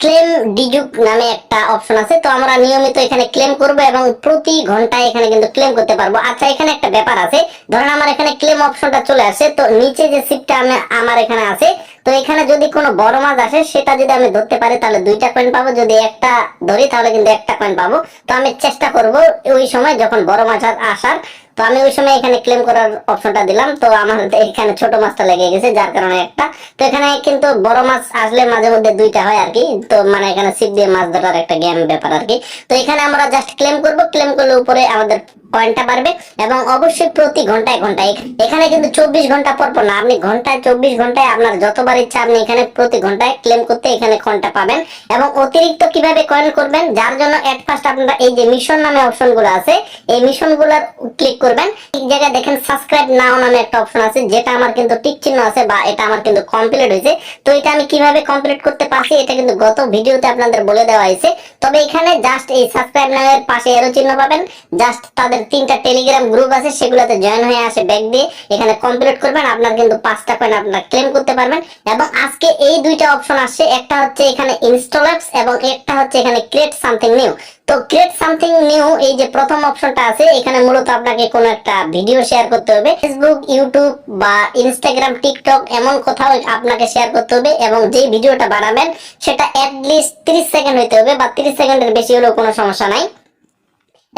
Claim ডিজুক নামে একটা option আছে। তো আমরা নিয়মিত এখানে ক্লেম করব এবং প্রতি ঘন্টায় এখানে কিন্তু ক্লেম করতে পারবো। আচ্ছা, এখানে একটা ব্যাপার আছে, ধরেন আমার এখানে ক্লেম অপশনটা চলে আসে, তো নিচে যে সিটটা আমার এখানে আছে, তো এখানে যদি কোনো বড় মাছ আসে সেটা যদি আমি ধরতে পারি তাহলে 2টা কয়েন পাবো, যদি একটা ধরি তাহলে কিন্তু 1টা কয়েন পাবো। তো আমি চেষ্টা করব ওই সময় যখন বড় মাছ আসার, তো আমি ওই সময় এখানে ক্লেম করার অপশনটা দিলাম। তো আমার এখানে ছোট মাছটা লেগে গেছে, যার কারণে একটা। তো এখানে কিন্তু বড় মাছ আসলে মাঝে মধ্যে 2টা হয় আর কি। তো মানে এখানে ছিপ দিয়ে মাছ ধরার একটা গেম ব্যাপার আর কি। তো এখানে আমরা জাস্ট ক্লেম করব, ক্লেম করলে উপরে আমাদের পয়েন্টটা বাড়বে এবং অবশ্যই প্রতি ঘন্টায় ঘন্টায়, এখানে কিন্তু 24 ঘন্টা পর পর না, আপনি ঘন্টায় 24 ঘন্টায় আপনার যতবার ইচ্ছা আপনি এখানে প্রতি ঘন্টায় ক্লেম করতে এখানে কয়েনটা পাবেন। এবং অতিরিক্ত কিভাবে কয়েন করবেন, যার জন্য এট ফার্স্ট আপনারা এই যে মিশন নামে অপশন গুলো আছে, এই মিশন গুলার ক্লিক করবেন। এই জায়গায় দেখেন সাবস্ক্রাইব নাও নামে একটা অপশন আছে, যেটা আমার কিন্তু টিক চিহ্ন আছে বা এটা আমার কিন্তু কমপ্লিট হয়েছে। তো এটা আমি কিভাবে কমপ্লিট করতে পারছি এটা কিন্তু গত ভিডিওতে আপনাদের বলে দেওয়া হয়েছে। তবে এখানে জাস্ট এই সাবস্ক্রাইব নাও এর পাশে এরো চিহ্ন পাবেন, জাস্ট তাদের 3টা টেলিগ্রাম গ্রুপ আছে, সেগুলোতে জয়েন হয়ে আসে ব্যাক দিয়ে এখানে কমপ্লিট করবেন, আপনার কিন্তু 5টা কয়েন আপনারা ক্লেম করতে পারবেন। এবং আজকে এই 2টা অপশন আসছে, একটা হচ্ছে এখানে ইনস্টল অ্যাপস এবং একটা হচ্ছে এখানে ক্রিয়েট সামথিং নিউ। তো ক্রিয়েট সামথিং নিউ এই যে প্রথম অপশনটা আছে, এখানে মূলত আপনাকে কোনো একটা ভিডিও শেয়ার করতে হবে, ফেসবুক, ইউটিউব বা ইনস্টাগ্রাম, টিকটক এমন কোথাও আপনাকে শেয়ার করতে হবে এবং যে ভিডিওটা বানাবেন সেটা অ্যাটলিস্ট 30 সেকেন্ড হইতে হবে, বা 30 সেকেন্ডের বেশি হলেও কোনো সমস্যা নাই।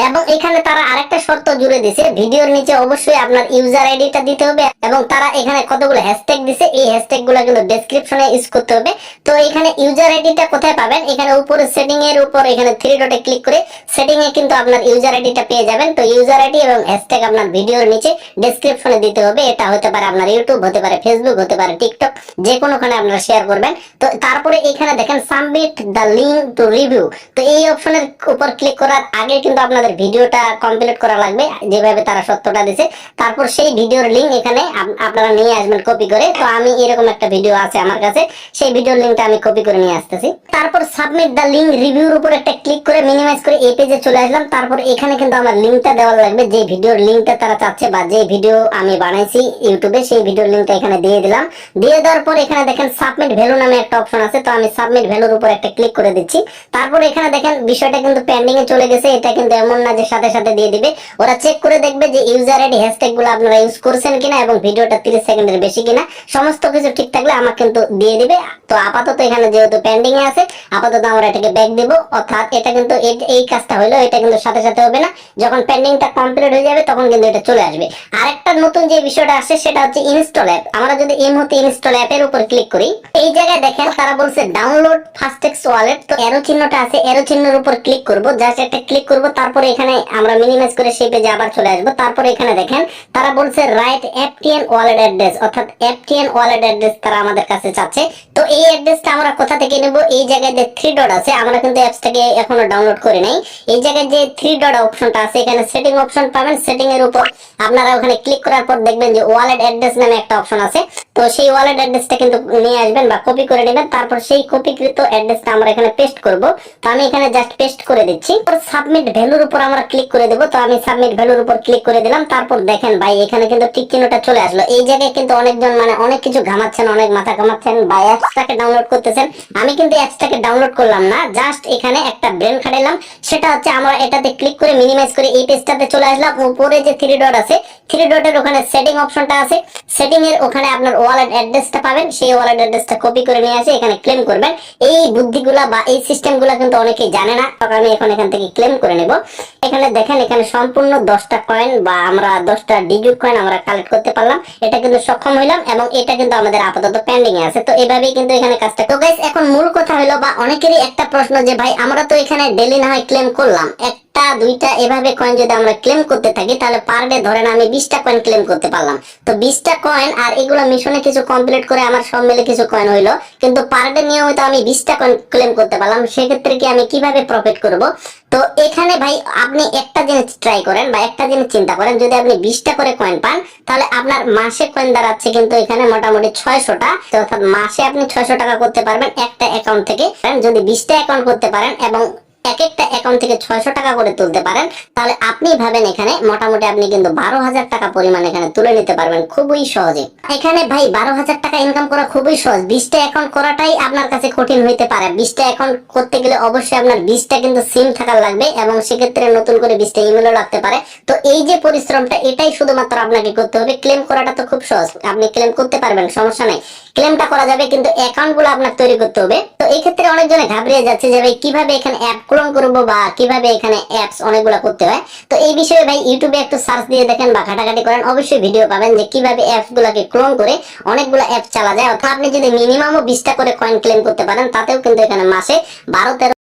এবং এখানে তারা আরেকটা শর্ত জুড়ে দিছে, ভিডিওর নিচে অবশ্যই আপনার ইউজার আইডিটা দিতে হবে এবং তারা এখানে কতগুলো হ্যাশট্যাগ দিছে, এই হ্যাশট্যাগ গুলো কিন্তু ডেসক্রিপশনে ইউজ করতে হবে। তো এখানে ইউজার আইডিটা কোথায় পাবেন, এখানে উপরে সেটিং এর উপর এখানে 3 ডটে ক্লিক করে সেটিং এ কিন্তু আপনার ইউজার আইডিটা পেয়ে যাবেন। তো ইউজার আইডি এবং হ্যাশট্যাগ আপনার ভিডিওর নিচে ডেসক্রিপশনে দিতে হবে। এটা হতে পারে আপনার ইউটিউব, হতে পারে ফেসবুক, হতে পারে টিকটক, যে কোনোখানে আপনারা শেয়ার করবেন। তো তারপরে এখানে দেখেন submit the link to review. তো এই অপশনের উপর ক্লিক করার আগে কিন্তু আপনাদের ভিডিওটা কমপ্লিট করা লাগবে, যেভাবে তারা সত্যটা দিছে। তারপর সেই ভিডিওর লিংক এখানে আপনারা নিয়ে আসবেন কপি করে। তো আমি এরকম একটা ভিডিও আছে আমার কাছে, সেই ভিডিওর লিংকটা আমি কপি করে নিয়ে আসতেছি। তারপর সাবমিট দা লিংক রিভিউর উপর একটা ক্লিক করে মিনিমাইজ করে এই পেজে চলে আসলাম। তারপর এখানে কিন্তু আমার লিংকটা দেওয়া লাগবে, যে ভিডিওর লিংকটা তারা চাচ্ছে বা যে ভিডিও আমি বানাইছি ইউটিউবে, সেই ভিডিওর লিংকটা এখানে দিয়ে দিলাম। দিয়ে দেওয়ার পর এখানে দেখেন সাবমিট ভ্যালু নামে একটা অপশন আছে, তো আমি সাবমিট ভ্যালুর উপর একটা ক্লিক করে দিচ্ছি। তারপর এখানে দেখেন বিষয়টা কিন্তু পেন্ডিং এ চলে গেছে। এটা কিন্তু এমন না যে সাথে সাথে দিয়ে দিবে, ওরা চেক করে দেখবে যে ইউজার আইডি হ্যাশট্যাগ গুলো আপনারা ইউজ করছেন কিনা এবং ভিডিওটা 30 সেকেন্ডের বেশি কিনা। সমস্ত কিছু ঠিক থাকলে আমাকে কিন্তু দিয়ে দিবে। তো আপাতত এখানে যেহেতু পেন্ডিং এ আছে, আপাতত আমরা এটাকে ব্যাক দিব। অর্থাৎ এটা কিন্তু এই কাজটা হলো, এটা কিন্তু সাথে সাথে হবে না, যখন পেন্ডিংটা কমপ্লিট হয়ে যাবে তখন কিন্তু এটা চলে আসবে। আরেকটা নতুন যে বিষয়টা আসছে সেটা হচ্ছে ইনস্টল অ্যাপ। আমরা যদি এই মুহূর্তে ইনস্টল অ্যাপের উপর ক্লিক করি, এই জায়গায় দেখেন তারা বলছে ডাউনলোড ফাস্টেক্স ওয়ালেট। তো এরো চিহ্নটা আছে, এরো চিহ্নের উপর ক্লিক করব, জাস্ট একটা ক্লিক করব। তারপরে এখানে আমরা মিনিমাইজ করে সেই পেজে আবার চলে আসবো। তারপরে এখানে দেখেন তারা বলছে রাইট এফটিএন ওয়ালেট অ্যাড্রেস, অর্থাৎ এফটিএন ওয়ালেট অ্যাড্রেস তারা আমাদের কাছে চাচ্ছে। তো এই অ্যাড্রেসটা আমরা কোথা থেকে নেব, এই জায়গায় যে 3 ডট আছে, আমরা কিন্তু অ্যাপসটাকে এখনো ডাউনলোড করি নাই। এই জায়গায় যে 3 ডট অপশনটা আছে, এখানে সেটিং অপশন পাবেন। সেটিং এর উপর আপনারা ওখানে ক্লিক করার পর দেখবেন যে ওয়ালেট অ্যাড্রেস নামে একটা অপশন আছে। তো সেই ওয়ালেট অ্যাড্রেসটা কিন্তু নিয়ে আসবেন বা কপি করে নেবেন। তারপর সেই কপিকৃত অ্যাড্রেসটা আমরা এখানে পেস্ট করব। তো আমি এখানে জাস্ট পেস্ট করে দিচ্ছি। সাবমিট ভ্যালুর উপর আমরা ক্লিক করে দেব। তো আমি সাবমিট ভ্যালুর উপর ক্লিক করে দিলাম। তারপর দেখেন ভাই এখানে কিন্তু টিক চিহ্নটা চলে আসলো। এই জায়গায় কিন্তু অনেকজন মানে অনেক কিছু ঘামাচ্ছেন, অনেক মাথা ঘামাচ্ছেন বা অ্যাপসটাকে ডাউনলোড করতেছেন। আমি কিন্তু অ্যাপসটাকে ডাউনলোড করলাম না, জাস্ট এখানে একটা ব্রেন খাটাইলাম। সেটা হচ্ছে আমরা এটাতে ক্লিক করে মিনিমাইজ করে এই পেজটাতে চলে আসলাম। উপরে যে 3 ডট আছে, 3 ডটের ওখানে সেটিং অপশনটা আছে, সেটিং এর ওখানে আপনার ওয়ালেট অ্যাড্রেসটা পাবেন। সেই ওয়ালেট অ্যাড্রেসটা কপি করে নিয়ে আসে এখানে ক্লেম করবেন। এই বুদ্ধিগুলা বা এই সিস্টেমগুলা কিন্তু অনেকেই জানে না। আমি এখন এখান থেকে ক্লেম করে নেব। এখানে দেখেন এখানে সম্পূর্ণ 10টা কয়েন বা আমরা 10টা ডিজিট কয়েন আমরা কালেক্ট করতে পারলাম। এটা কিন্তু সক্ষম হইলাম এবং এটা কিন্তু আমাদের আপাতত পেন্ডিং এ আছে। তো এভাবেই কিন্তু এখানে কাজটা। তো গাইস এখন মূল কথা হলো বা অনেকেরই একটা প্রশ্ন যে ভাই আমরা তো এখানে ডেইলি না হয় ক্লেম করলাম, একটা দুইটা এভাবে কয়েন যদি আমরা ক্লেম করতে থাকি তাহলে পার ডে ধরেন আমি 20টা কয়েন ক্লেম করতে পারলাম। তো 20টা কয়েন আর এগুলো মিশনে কিছু কমপ্লিট করে আমার সব মিলে কিছু কয়েন হইলো, কিন্তু পার ডে নিয়মিত আমি 20টা কয়েন ক্লেম করতে পারলাম। সেক্ষেত্রে কি আমি কিভাবে প্রফিট করব? তো এখানে ভাই আপনি একটা জিনিস ট্রাই করেন বা একটা জিনিস চিন্তা করেন, যদি আপনি 20টা করে কয়েন পান তাহলে আপনার মাসে কয়েন দাঁড়াচ্ছে কিন্তু এখানে মোটামুটি 600টা। অর্থাৎ মাসে আপনি 600 টাকা করতে পারবেন একটা অ্যাকাউন্ট থেকে, যদি 20টা অ্যাকাউন্ট করতে পারেন এবং এক একটা অ্যাকাউন্ট থেকে 600 টাকা করে তুলতে পারেন, তাহলে আপনি ভাবেন এখানে মোটামুটি আপনি কিন্তু 12,000 টাকা পরিমাণ এখানে তুলে নিতে পারবেন খুবই সহজে। এখানে ভাই 12,000 টাকা ইনকাম করা খুবই সহজ। 20টা অ্যাকাউন্ট করাটাই আপনার কাছে কঠিন হইতে পারে। 20টা অ্যাকাউন্ট করতে গেলে অবশ্যই আপনার 20টা কিন্তু সিম থাকার লাগবে, এবং সেক্ষেত্রে নতুন করে 20টা ইমেলও লাগতে পারে। তো এই যে পরিশ্রমটা, এটাই শুধুমাত্র আপনাকে করতে হবে। ক্লেম করাটা তো খুব সহজ, আপনি ক্লেম করতে পারবেন, সমস্যা নাই, ক্লেমটা করা যাবে, কিন্তু অ্যাকাউন্ট গুলো আপনার তৈরি করতে হবে। তো এই ক্ষেত্রে অনেকজনে ঘাবড়িয়ে যাচ্ছে যে ভাই কিভাবে এখানে অ্যাপ ক্লোন করবো বা কিভাবে এখানে অ্যাপস অনেকগুলো করতে হয়। তো এই বিষয়ে ভাই ইউটিউবে একটু সার্চ দিয়ে দেখেন বা ঘাটাঘাটি করেন, অবশ্যই ভিডিও পাবেন যে কিভাবে অ্যাপস গুলাকে ক্লোন করে অনেকগুলো অ্যাপ চালা যায়। অর্থাৎ আপনি যদি মিনিমামও 20টা করে কয়েন ক্লেম করতে পারেন, তাতেও কিন্তু এখানে মাসে 12-13